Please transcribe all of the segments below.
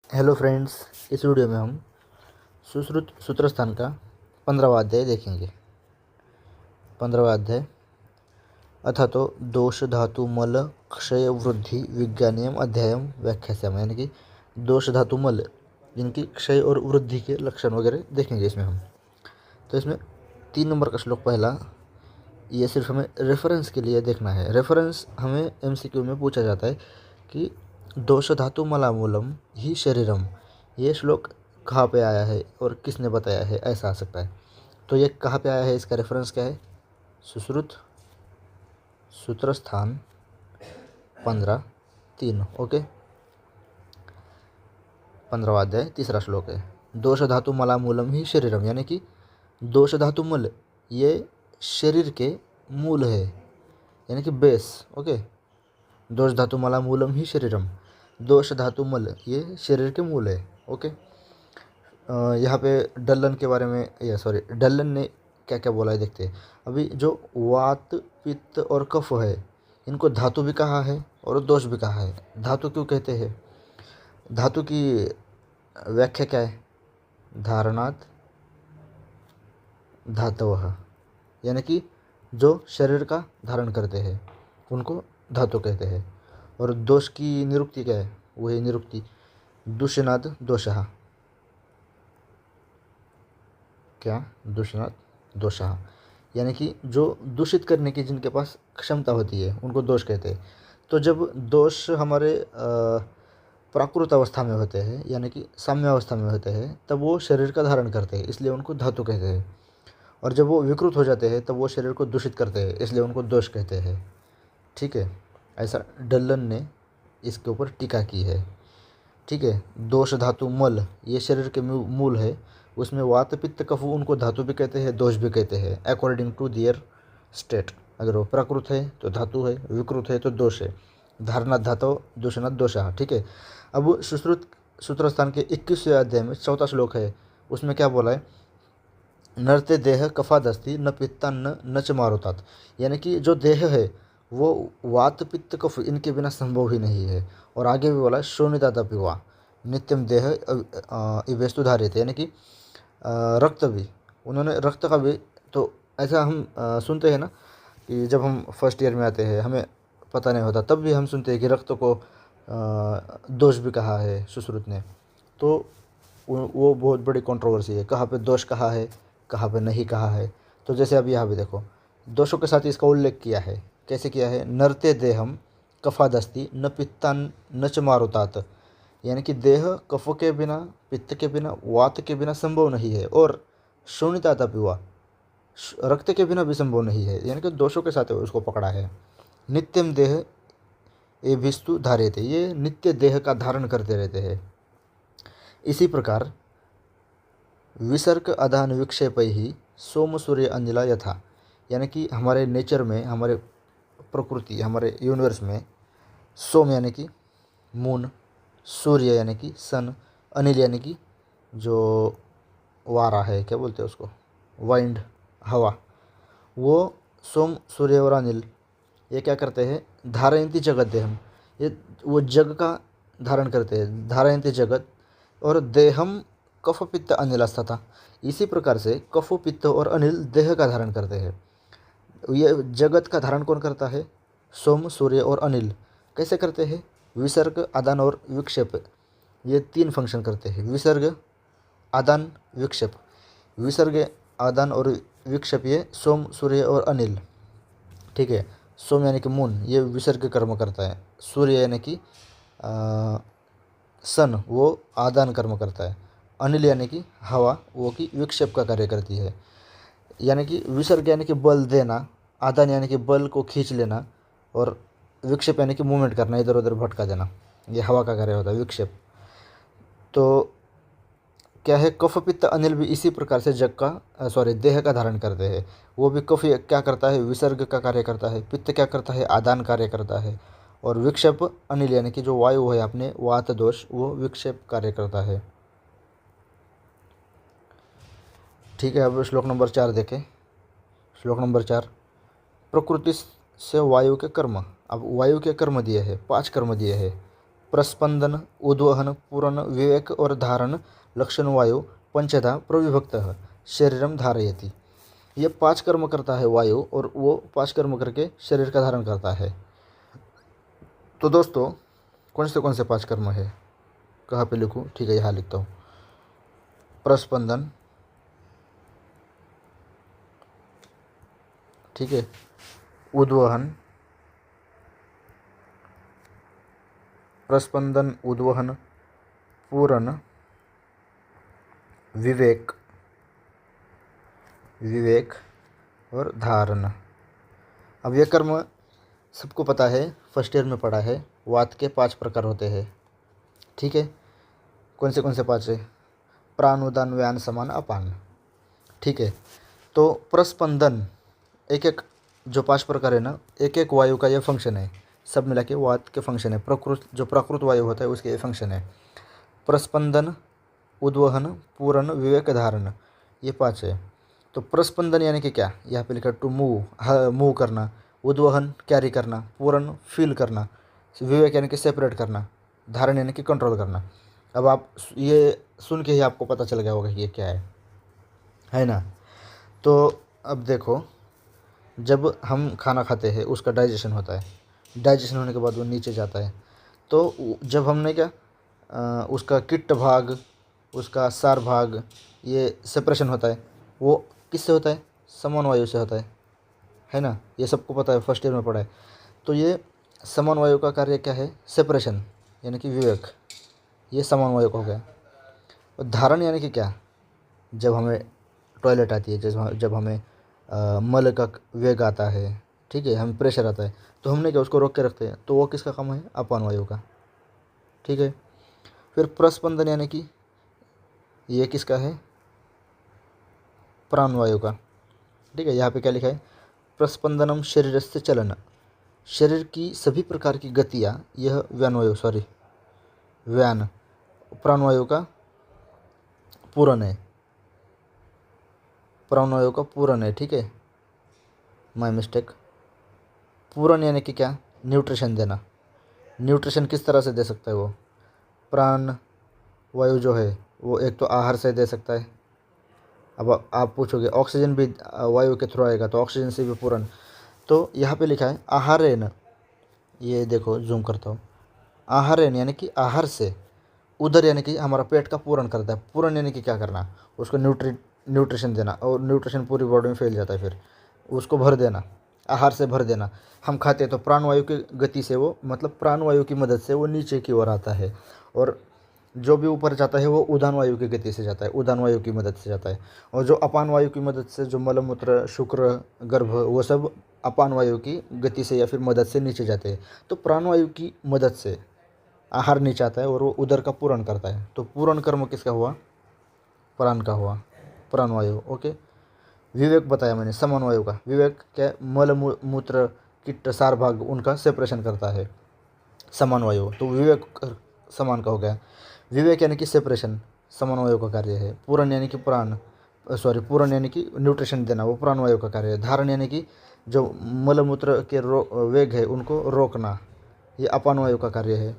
Hello friends, इस video में हम सुश्रुत सूत्रस्थान का 15वां अध्याय देखेंगे। 15वां अध्याय अथा तो दोष धातु मल क्षय वृद्धि विज्ञानियम अध्यायम व्याख्यास्याम, यानी कि दोष धातु मल जिनकी क्षय और वृद्धि के लक्षण वगैरह देखेंगे इसमें हम। तो इसमें 3 नंबर का श्लोक पहला, ये सिर्फ हमें रेफरेंस के लिए देखना है। रेफरेंस हमें एमसीक्यू में पूछा जाता है कि दोष धातु मलामूलम ही शरीरम, ये श्लोक कहाँ पे आया है और किसने बताया है, ऐसा आ सकता है। तो ये कहाँ पे आया है, इसका रेफरेंस क्या है? सुश्रुत सूत्रस्थान 15:3। ओके, 15वां अध्याय तीसरा श्लोक है। दोष धातु मलामूलम ही शरीरम, यानी कि दोष धातु मल ये शरीर के मूल है, यानी कि बेस। ओके, दोष धातु मलामूलम ही शरीरम, दोष धातु मल ये शरीर के मूल है। ओके, यहाँ पे डल्लन के बारे में, डल्लन ने क्या क्या बोला है देखते हैं। अभी जो वात पित्त और कफ है, इनको धातु भी कहा है और दोष भी कहा है। धातु क्यों कहते हैं? धातु की व्याख्या क्या है? धारणात धातवः, यानी कि जो शरीर का धारण करते हैं उनको धातु कहते हैं। और दोष की निरुक्ति क्या है? वही निरुक्ति दूषणाद दोषः, क्या? दूषणात् दोषः, यानी कि जो दूषित करने की जिनके पास क्षमता होती है उनको दोष कहते हैं। तो जब दोष हमारे प्राकृत अवस्था में होते हैं, यानी कि साम्य अवस्था में होते हैं, तब वो शरीर का धारण करते हैं, इसलिए उनको धातु कहते हैं। और जब वो विकृत हो जाते हैं तब वो शरीर को दूषित करते हैं, इसलिए उनको दोष कहते हैं। ठीक है, ऐसा डल्लन ने इसके ऊपर टीका की है। ठीक है, दोष धातु मल ये शरीर के मूल है, उसमें वात पित्त कफ उनको धातु भी कहते हैं, दोष भी कहते हैं, अकॉर्डिंग टू दियर स्टेट। अगर वो प्राकृत है तो धातु है, विकृत है तो दोष है। धारणात् धातु दूषणात् दोषः। ठीक है, अब सुश्रुत सूत्रस्थान के 21वें अध्याय में 4था श्लोक है, उसमें क्या बोला है? नरते देह कफादस्ति न पित्ता न च मारुतात, यानी कि जो देह है वो वात पित्त कफ इनके बिना संभव ही नहीं है। और आगे भी बोला है शोणिताता पिवा नित्यम देह इवेस्तु धारित, यानी कि रक्त भी, उन्होंने रक्त का भी, तो ऐसा हम सुनते हैं ना कि जब हम फर्स्ट ईयर में आते हैं हमें पता नहीं होता, तब भी हम सुनते हैं कि रक्त को दोष भी कहा है सुश्रुत ने। तो वो बहुत बड़ी कंट्रोवर्सी है, कहाँ पे दोष कहा है, कहाँ पे नहीं कहा है। तो जैसे अब यहाँ भी देखो, दोषों के साथ इसका उल्लेख किया है। कैसे किया है? नरते देहम कफादस्ति न पित्ता न च मारुतात, यानी कि देह कफ के बिना, पित्त के बिना, वात के बिना संभव नहीं है। और शून्यता पिवा रक्त के बिना भी संभव नहीं है, यानी कि दोषों के साथ उसको पकड़ा है। नित्यम देह ये भिस्तु धारे थे, ये नित्य देह का धारण करते रहते हैं। इसी प्रकार विसर्ग अधान विक्षेप ही सोम सूर्य अंजला यथा, यानी कि हमारे नेचर में, हमारे प्रकृति, हमारे यूनिवर्स में सोम यानी कि मून, सूर्य यानी कि सन, अनिल यानी कि जो वारा है, क्या बोलते हैं उसको, वाइंड, हवा, वो सोम सूर्य और अनिल ये क्या करते हैं? धारयन्ति जगत देहम, ये वो जग का धारण करते हैं, धारयन्ति जगत। और देहम कफ पित्त अनिलस्तथा, इसी प्रकार से कफ पित्त और अनिल देह का धारण करते हैं। ये जगत का धारण कौन करता है? सोम सूर्य और अनिल। कैसे करते हैं? विसर्ग आदान और विक्षेप, ये 3 फंक्शन करते हैं। विसर्ग आदान विक्षेप, विसर्ग आदान और विक्षेप ये सोम सूर्य और अनिल। ठीक है, सोम यानी कि मून, ये विसर्ग कर्म करता है। सूर्य यानी कि सन, वो आदान कर्म करता है। अनिल यानी कि हवा, वो कि विक्षेप का कार्य करती है। यानी कि विसर्ग यानी कि बल देना, आदान यानी कि बल को खींच लेना, और विक्षेप यानी कि मूवमेंट करना, इधर उधर भटका देना, ये हवा का कार्य होता है विक्षेप। तो क्या है? कफ पित्त अनिल भी इसी प्रकार से जग का देह का धारण करते हैं। वो भी कफ क्या करता है? विसर्ग का कार्य करता है। पित्त क्या करता है? आदान कार्य करता है। और विक्षेप अनिल यानी कि जो वायु है अपने वात दोष, वो विक्षेप कार्य करता है। ठीक है, अब श्लोक नंबर 4 देखें। श्लोक नंबर 4, प्रकृति से वायु के कर्म। अब वायु के कर्म दिए हैं, 5 कर्म दिए हैं। प्रस्पंदन, उद्वहन, पूरण, विवेक और धारण लक्षण वायु पंचधा प्रविभक्त शरीरम धारयति। ये 5 कर्म करता है वायु और वो 5 कर्म करके शरीर का धारण करता है। तो दोस्तों कौन से 5 कर्म है, कहाँ पे लिखूँ? ठीक है, यहाँ लिखता हूँ। प्रस्पंदन, ठीक है, उद्वहन, प्रस्पंदन, उद्वहन, पूरण, विवेक और धारण। अब यह कर्म सबको पता है, फर्स्ट ईयर में पढ़ा है। वात के 5 प्रकार होते हैं, ठीक है। कौन से 5 है? प्राण, उदान, व्यान, समान, अपान, ठीक है। तो प्रस्पंदन, एक जो 5 प्रकार है ना, एक वायु का यह फंक्शन है, सब मिला के वात के फंक्शन है। जो प्राकृत वायु होता है उसके ये फंक्शन है। प्रस्पंदन, उद्वहन, पूरण, विवेक, धारण, ये 5 है। तो प्रस्पंदन यानी कि क्या? यहाँ पे लिखा टू मूव, मूव करना। उद्वहन कैरी करना। पूरण फील करना। विवेक यानी कि सेपरेट करना। धारण यानी कि कंट्रोल करना। अब आप ये सुन के ही आपको पता चल गया होगा कि ये क्या है ना। तो अब देखो, जब हम खाना खाते हैं उसका डाइजेशन होता है, डाइजेशन होने के बाद वो नीचे जाता है। तो जब हमने क्या उसका किट्ट भाग, उसका सार भाग, ये सेपरेशन होता है, वो किससे होता है? समान वायु से होता है ना। ये सबको पता है, फर्स्ट ईयर में पढ़ा है। तो ये समान वायु का कार्य क्या है? सेपरेशन यानी कि विवेक, ये समान वायु का हो गया। और धारण यानी कि क्या? जब हमें टॉयलेट आती है, जब हमें मल का वेग आता है, ठीक है, हमें प्रेशर आता है, तो हमने क्या उसको रोक के रखते हैं, तो वो किसका काम है? अपान वायु का, ठीक है। फिर प्रस्पंदन यानी कि ये किसका है? प्राण वायु का, ठीक है। यहाँ पे क्या लिखा है? प्रस्पंदनम शरीर से चलन, शरीर की सभी प्रकार की गतियाँ, यह व्यान प्राणवायु का पूरण है, प्राणवायु का पूरण है, ठीक है, माय मिस्टेक। पूरण यानी कि क्या? न्यूट्रिशन देना। न्यूट्रिशन किस तरह से दे सकता है वो? प्राण वायु जो है वो एक तो आहार से दे सकता है। अब आप पूछोगे ऑक्सीजन भी वायु के थ्रू आएगा, तो ऑक्सीजन से भी पूरण। तो यहाँ पे लिखा है आहारेन, ये देखो जूम करता हूँ, आहारेन यानी कि आहार से, उदर यानी कि हमारा पेट का पूरण करता है। पूरण यानी कि क्या करना? उसको न्यूट्रिशन देना, और न्यूट्रिशन पूरी बॉडी में फैल जाता है, फिर उसको भर देना, आहार से भर देना। हम खाते हैं तो प्राणवायु की गति से वो, मतलब प्राणवायु की मदद से वो नीचे की ओर आता है, और जो भी ऊपर जाता है वो उदान वायु की गति से जाता है, उदान वायु की मदद से जाता है। और जो अपान वायु की मदद से, जो मलमूत्र, शुक्र, गर्भ, वो सब अपान वायु की गति से या फिर मदद से नीचे जाते हैं। तो प्राणवायु की मदद से आहार नीचे आता है और वो उदर का पूरण करता है। तो पूरण कर्म किसका हुआ? प्राण का हुआ, प्राणवायु, ओके। विवेक बताया मैंने, समान वायु का। विवेक क्या? मल मूत्र किट्ट सार भाग, उनका सेपरेशन करता है समान वायु, तो विवेक समान का हो गया। विवेक यानी कि सेपरेशन, समान वायु का कार्य है। पूरण यानी कि पूरण यानी कि न्यूट्रिशन देना, वो प्राण वायु का कार्य है। धारण यानी कि जो मलमूत्र के वेग है उनको रोकना, ये अपान वायु का कार्य है।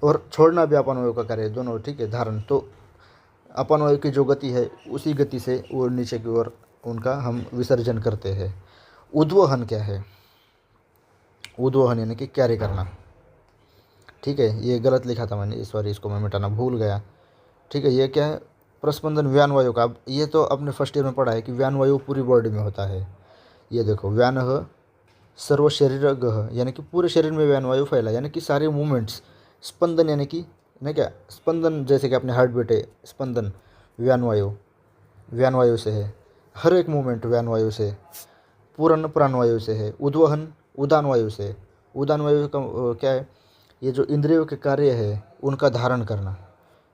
और छोड़ना भी अपान वायु का कार्य है, दोनों, ठीक है। धारण तो अपान वायु की जो गति है उसी गति से वो नीचे की ओर उनका हम विसर्जन करते हैं। उद्वहन क्या है? उद्वहन यानी कि कैरी करना, ठीक है। ये गलत लिखा था मैंने, इस बार इसको मैं मिटाना भूल गया, ठीक है। ये क्या है? प्रस्पंदन व्यान वायु का। अब ये तो अपने फर्स्ट ईयर में पढ़ा है कि व्यान वायु पूरी बॉडी में होता है। ये देखो, व्यान सर्व शरीर गह, यानी कि पूरे शरीर में व्यान वायु फैला, यानी कि सारे मूवमेंट्स। स्पंदन यानी कि ना क्या? स्पंदन जैसे कि अपने हार्ट बीट है, स्पंदन व्यान वायु से है। हर एक मूवमेंट व्यान वायु से। पूर्ण प्राण वायु से है। उद्वहन उदान वायु से। उदान वायु का क्या है? ये जो इंद्रियों के कार्य है उनका धारण करना,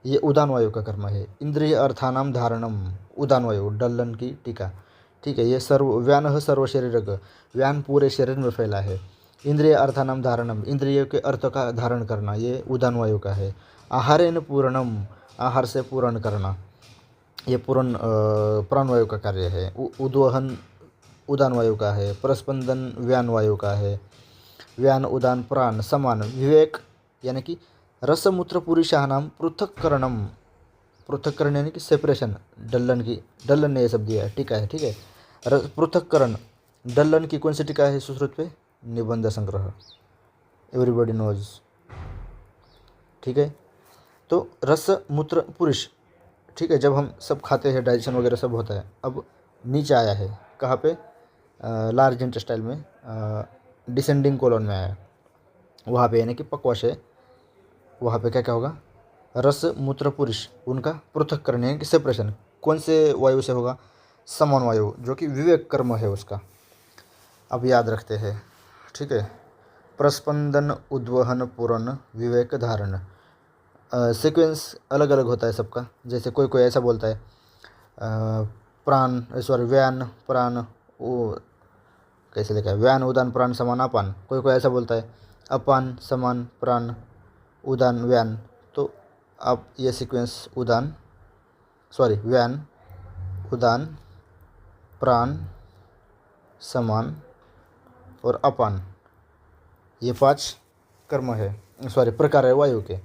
ये उदान वायु का कर्म है। इंद्रिय अर्थानाम धारणम, उदान वायु, डल्लन की टीका, ठीक है। ये व्यान सर्व शरीर, व्यान पूरे शरीर में फैला है। इंद्रिय अर्थानाम धारणम, इंद्रियों के अर्थ का धारण करना, ये उदान वायु का है। आहारेन पूर्णम, आहार से पूर्ण करना, ये पूर्ण प्राणवायु का कार्य है। उद्वहन उदान वायु का है। प्रस्पंदन व्यान वायु का है। व्यान उदान प्राण समान। विवेक यानी कि रसमूत्र पुरुषाणाम पृथक्करणम, पृथक्करण यानी कि सेपरेशन, डल्लन ने ये सब दिया है, टीका है, ठीक है। पृथक्करण, डल्लन की कौन सी टीका है सुश्रुत पे? निबंध संग्रह, एवरीबॉडी नोज, ठीक है। तो रस मूत्र पुरुष, ठीक है, जब हम सब खाते हैं डाइजेशन वगैरह सब होता है। अब नीचे आया है कहाँ पे? लार्ज इंटेस्टाइल में, डिसेंडिंग कोलन में आया, वहाँ पे यानी कि पक्वाश है, वहाँ पे क्या क्या होगा? रस मूत्र पुरुष, उनका पृथक्करण यानी कि सेपरेशन कौन से वायु से होगा? समान वायु, जो कि विवेक कर्म है उसका। अब याद रखते हैं, ठीक है। प्रस्पंदन, उद्वहन, पूरण, विवेक धारण, सीक्वेंस अलग अलग होता है सबका। जैसे कोई कोई ऐसा बोलता है प्राण, सॉरी, व्यान प्राण, वो कैसे लिखा है? व्यान उदान प्राण समान अपान। कोई कोई ऐसा बोलता है अपान समान प्राण उदान व्यान। तो आप ये सीक्वेंस व्यान उदान प्राण समान और अपान, ये 5 कर्म है, प्रकार है वायु के।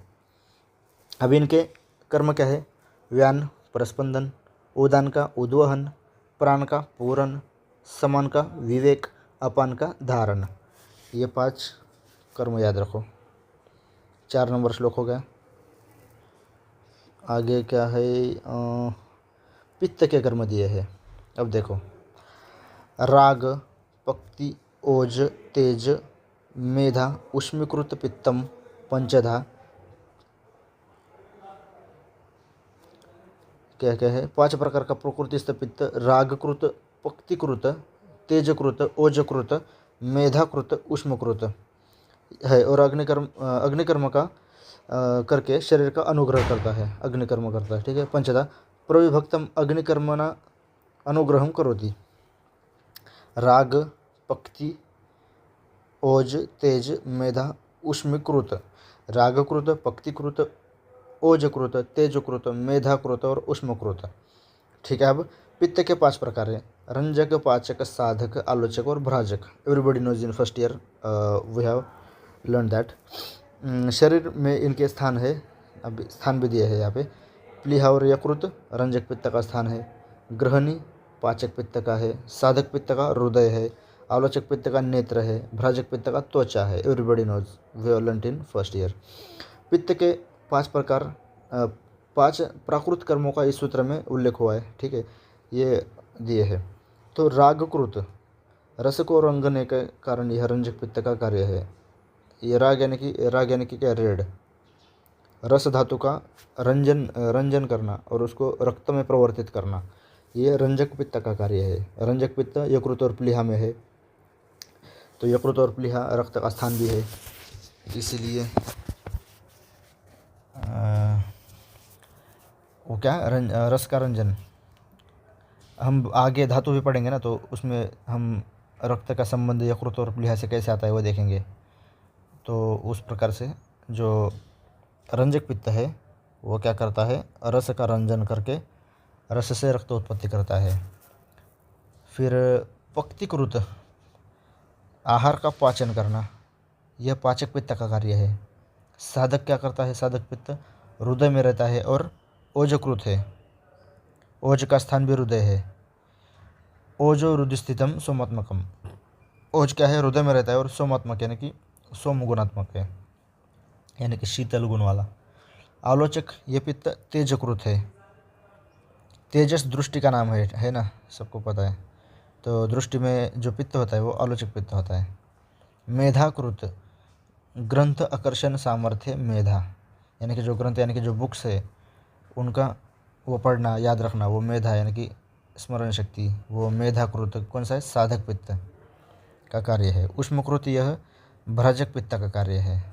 अब इनके कर्म क्या है? व्यान प्रस्पंदन, उदान का उद्वहन, प्राण का पूरण, समान का विवेक, अपान का धारण। ये 5 कर्म याद रखो। 4 नंबर श्लोक हो गया। आगे क्या है? पित्त के कर्म दिए हैं। अब देखो, राग, पक्ति, ओज, तेज, मेधा, उष्मीकृत पित्तम, पंचधा, क्या क्या है? 5 प्रकार का प्रकृतिस्थ पित्त, रागकृत, पक्तिकृत, तेजकृत, ओजकृत, मेधाकृत, उष्मकृत है। और अग्निकर्म का करके शरीर का अनुग्रह करता है, अग्निकर्म करता है, ठीक है। पंचधा, प्रविभक्तम अग्निकर्मणा अनुग्रहम करोति। राग, पक्ति, ओज, तेज, मेधा, उष्मीकृत, रागकृत, पक्तिकृत, ओजकृत, तेजकृत, मेधाकृत और उष्मकृत, ठीक है। अब पित्त के 5 प्रकार हैं: रंजक, पाचक, साधक, आलोचक और भ्राजक। Everybody knows in first year we have learn that. शरीर में इनके स्थान है, अब स्थान भी दिए है यहाँ पे। प्लीहा और यकृत रंजक पित्त का स्थान है, ग्रहणी पाचक पित्त का है, साधक पित्त का हृदय है, आलोचक पित्त का नेत्र है, भ्राजक पित्त का त्वचा है। Everybody knows, we have learn in first year. पित्त के 5 प्रकार, 5 प्राकृत कर्मों का इस सूत्र में उल्लेख हुआ है, ठीक है, ये दिए है। तो रागकृत, रस को रंगने के कारण यह रंजक पित्त का कार्य है। ये राग यानी कि क्या? रेड। रस धातु का रंजन करना और उसको रक्त में प्रवर्तित करना, ये रंजक पित्त का कार्य है। रंजक पित्त यकृत और प्लीहा में है, तो यकृत और प्लीहा रक्त का स्थान भी है, इसीलिए वो क्या? रस का रंजन। हम आगे धातु भी पढ़ेंगे ना, तो उसमें हम रक्त का संबंध यकृत और प्लीहा से कैसे आता है वो देखेंगे। तो उस प्रकार से जो रंजक पित्त है वो क्या करता है? रस का रंजन करके रस से रक्त उत्पत्ति करता है। फिर पक्तिकृत, आहार का पाचन करना, यह पाचक पित्त का कार्य है। साधक क्या करता है? साधक पित्त हृदय में रहता है और ओजकृत है, ओज का स्थान भी हृदय है। ओजो हृदय स्थितम सोमात्मकम, ओज क्या है? हृदय में रहता है और सोमात्मक यानी कि सोम गुणात्मक है, यानी कि शीतल गुण वाला। आलोचक, ये पित्त तेजकृत है। तेजस दृष्टि का नाम है ना, सबको पता है। तो दृष्टि में जो पित्त होता है वो आलोचक पित्त होता है। मेधाकृत, ग्रंथ आकर्षण सामर्थ्य मेधा, यानी कि जो ग्रंथ यानी कि जो बुक्स है उनका वो पढ़ना याद रखना, वो मेधा यानी कि स्मरण शक्ति, वो मेधाकृत कौन सा है? साधक पित्त का कार्य है। उष्मकृत, यह भ्राजक पित्त का कार्य है।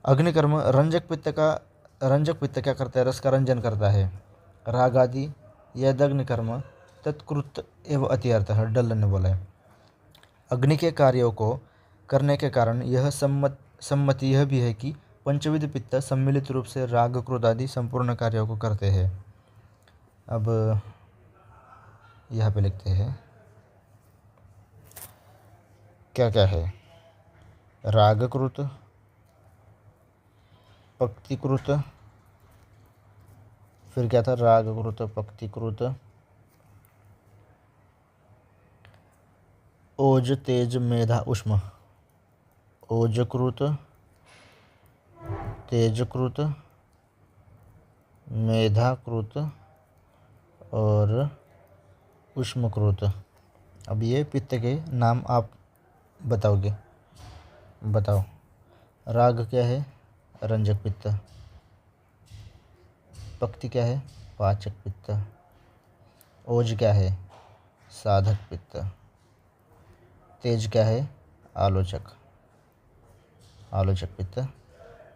अग्निकर्म, रंजक पित्त क्या करता है? रस का रंजन करता है। राग आदि यह अग्निकर्म तत्कृत एवं अत्यर्थ, डल्लन ने बोला है। अग्नि के कार्यों को करने के कारण यह सम्मति यह भी है कि पंचविध पित्त सम्मिलित रूप से राग, क्रोध आदि संपूर्ण कार्यों को करते हैं। अब यहाँ पे लिखते हैं क्या क्या है? रागकृत, पक्तिकृत, फिर क्या था, रागकृत, पक्तिकृत, ओज तेज मेधा उष्म, ओजकृत, तेजकृत, मेधाकृत और उष्मकृत। अब ये पित्त के नाम आप बताओगे, बताओ। राग क्या है, रंजक पित्त। पक्ति क्या है, पाचक पित्त। ओज क्या है, साधक पित्त। तेज क्या है, आलोचक, आलोचक पित्त।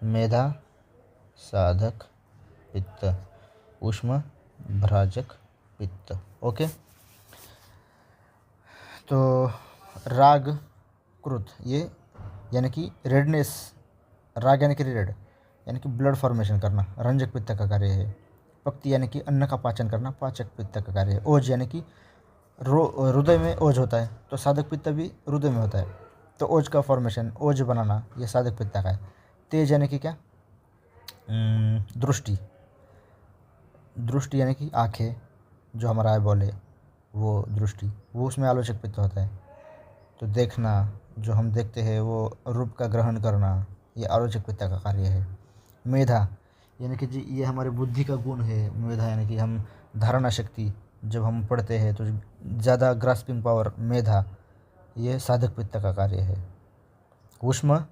मेधा, साधक पित्त। उष्म, भ्राजक पित्त। ओके, तो राग कृत ये यानी कि रेडनेस, राग यानी कि रेड यानी कि ब्लड फॉर्मेशन करना, रंजक पित्त का कार्य है। पक्ति यानी कि अन्न का पाचन करना, पाचक पित्त का कार्य है। ओज यानी कि हृदय में ओज होता है, तो साधक पित्त भी हृदय में होता है, तो ओज का फॉर्मेशन, ओज बनाना, ये साधक पित्त का है। तेज यानी कि क्या, दृष्टि, दृष्टि यानी कि आँखें, जो हमारा आई बॉल है वो दृष्टि, वो उसमें आलोचक पित्त होता है। तो देखना, जो हम देखते हैं वो रूप का ग्रहण करना, ये आलोचक पित्त का कार्य है। मेधा यानी कि जी ये हमारे बुद्धि का गुण है। मेधा यानी कि हम धारणा शक्ति, जब हम पढ़ते हैं तो ज़्यादा ग्रास्पिंग पावर, मेधा, ये साधक पित्त का कार्य है। उष्म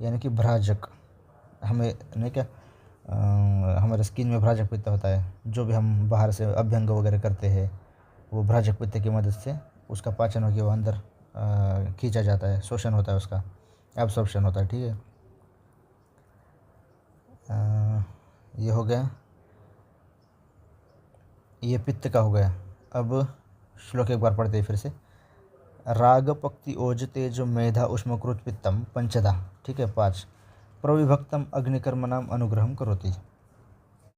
यानी कि भ्राजक, हमें नहीं क्या, हमारे स्किन में भ्राजक पित्त होता है, जो भी हम बाहर से अभ्यंग वगैरह करते हैं वो भ्राजक पित्त की मदद से उसका पाचन होकर वो अंदर खींचा जाता है, शोषण होता है, उसका एब्सॉर्प्शन होता है। ठीक है, ये हो गया, ये पित्त का हो गया। अब श्लोक एक बार पढ़ते हैं फिर से। राग पक्ति ओज तेज मेधा उष्मकृत पित्तम पंचधा, ठीक है, 5 प्रविभक्तम अग्निकर्मणाम अनुग्रहम करोति।